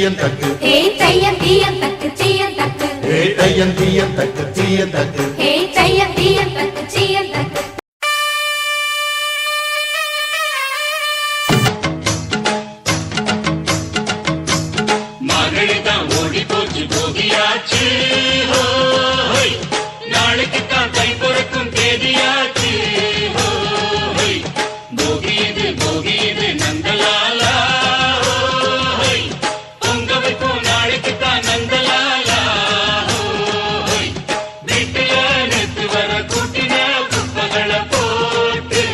தீயன் தக்கு ஹே தையம் தீயம் தக்கு தீயம் தக்கு ஹே தையன் தீயன் தக்கு தீயன் தக்கு ஹே தையம் தீயம் தக்கு தீயம் தக்கு மகளிதான் ஓடி போச்சு போகியாச்சு நாளைக்கு தான் கை பொறுக்கும் தேதியாச்சு போகியது நந்தலாலா பொங்க வைப்போம் நாளைக்கு தான் நந்தலாலா வீட்டுல நேற்று வர கூட்டின குப்பைகளை போட்டு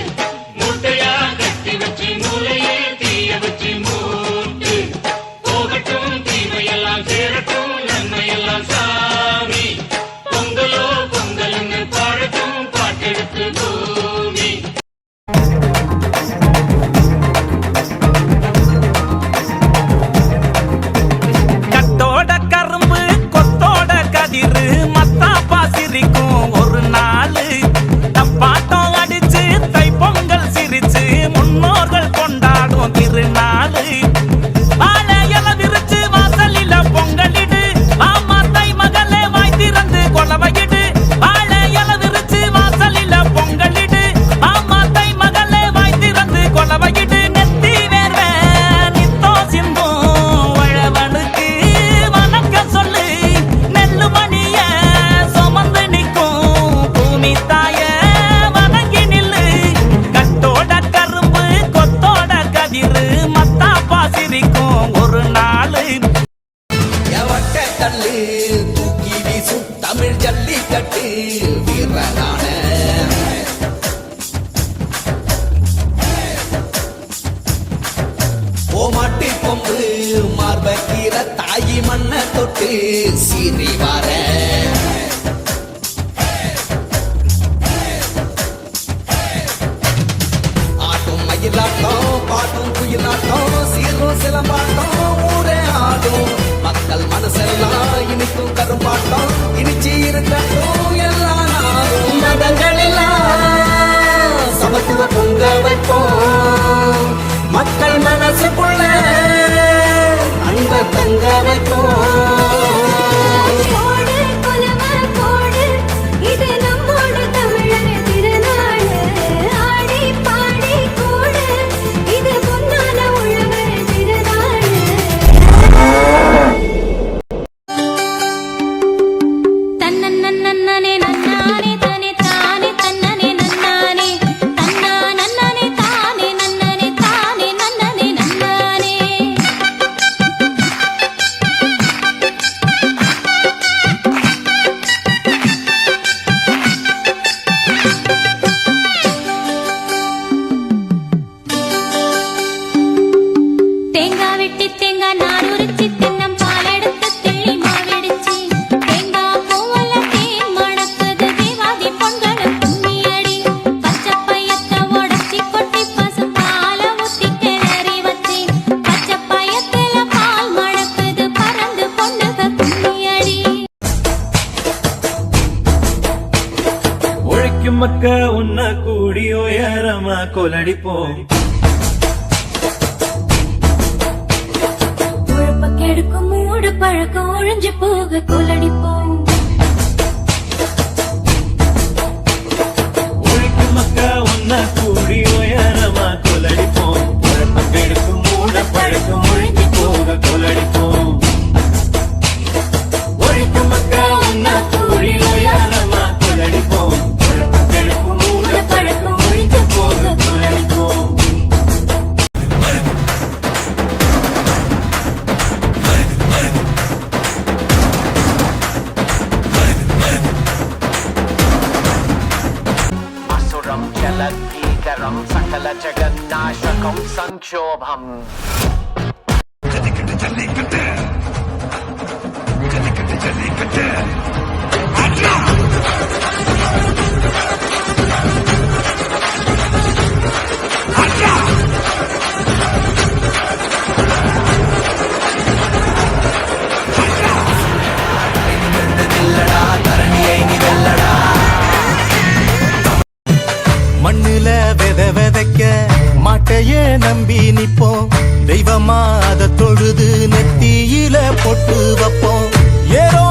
மூட்டையா கட்டி வச்சு மூளையே தீய வச்சு மூட்டு போகட்டும் தீமையெல்லாம் சேரட்டும் நன்மையெல்லாம் சாமி பொங்கலோ பொங்கல்னு பாடட்டும் பாட்டெடுத்து பூமி கட்டோட கரும்பு கொத்தோட கதிரு மத்தாப்பா சிரிக்கும் ஒரு நாள் தப்பாட்டம் அடிச்சு தை பொங்கல் சிரிச்சு முன்னோர்கள் கொண்டாடும் திருநாள் வாழையில விரிச்சு வாசலில பொங்கலிடு ஆமா தை மகளே வாய் திறந்து கொலவையிடு வாழையில விரிச்சு வாசலில பொங்கலிடு ஆமா தை மகளே வாய் திறந்து கொலவையிடு நெத்தி வேர்வ நித்தோ சிந்தும் உழவனுக்கு வணக்கம் சொல்லு நெல்லு மணிய சுமந்து நிற்கும் பூமி தாய வணங்கி நில்லு கட்டோட கரும்பு கொத்தோட கதிரு மத்தாப்பா சிரிக்கும் ஒரு நாள் எவட்ட தள்ளு தூக்கி வீசும் தமிழ் ஜல்லிக்கட்டு வீரனான ஓமாட்டி கொம்பு மார்பக்கீர தாயி மண்ண தொட்டு சீறி வார ஆட்டும் மயிலாட்டம் பாட்டும் குயிலாட்டம் சீரும் சிலம்பாட்டம் ஊரே ஆடும் மக்கள் மனசெல்லாம் இனிக்கும் கரும்பாட்டம் இனிச்சு இருக்கட்டும் எல்லா நாளும் மதங்கள் எல்லாம் சமத்துவ பொங்க வைப்போம் மக்கள் மனசுக்குள்ள அன்ப தங்க வைப்போம் போடு கொலவ போடு இது நம்மோட தமிழர் திருநாள் ஆடி பாடி கூடு இது பொன்னான உழவர் திருநாள் தன்னன்னன்னனே நன்னானே தானே தானே தன்னனே நன்னானே தன்னா நன்னனே தானே நன்னனே தானே நன்னனே நன்னானே தேங்காய் வெட்டி தேங்காய் நார் உரிச்சி தென்னம் பால் எடுத்து தெளி மாவெடிச்சி தேங்காய் பூவெல்லாம் தேன் மணக்குது தீவாதி பொங்கல் கும்மியடி பச்சை பையத்தை உடைச்சி கொட்டி பசும் பால ஊத்தி கிளறி வச்சி பச்சை பையத்துல பால் மணக்குது பறந்து பொண்ணுக கும்மியடி உழைக்கும் மக்க உன்ன கூடி உயரமா கொலடிப்போம் உழப்ப கெடுக்கும் மூடு பழக்கம் ஒழிஞ்சு போக கொலடிப்போம் உழைக்கும் மக்க உன்ன கூடி உயரமா கொலடிப்போம் உழைப்பம் கெடுக்கும் மூட பழக்கம் ஒழிஞ்சு போக கொலடிப்போம் உழைக்கும் மக்க உன்ன கூடி உயரமா கொலடிப்போம் உழைப்பம் கெடுக்கும் மூட பழக்கம் ஒழிஞ்சு போக கொலடிப்போம் असुरं जलभीकरं सकलजगन्नाशकं संक्षोभम् மண்ணுல விதைக்க மாட்டையே நம்பி நிப்போம் தெய்வமா அத தொழுது நெத்தியில் நெஞ்சில பொட்டு வைப்போம் ஏறோ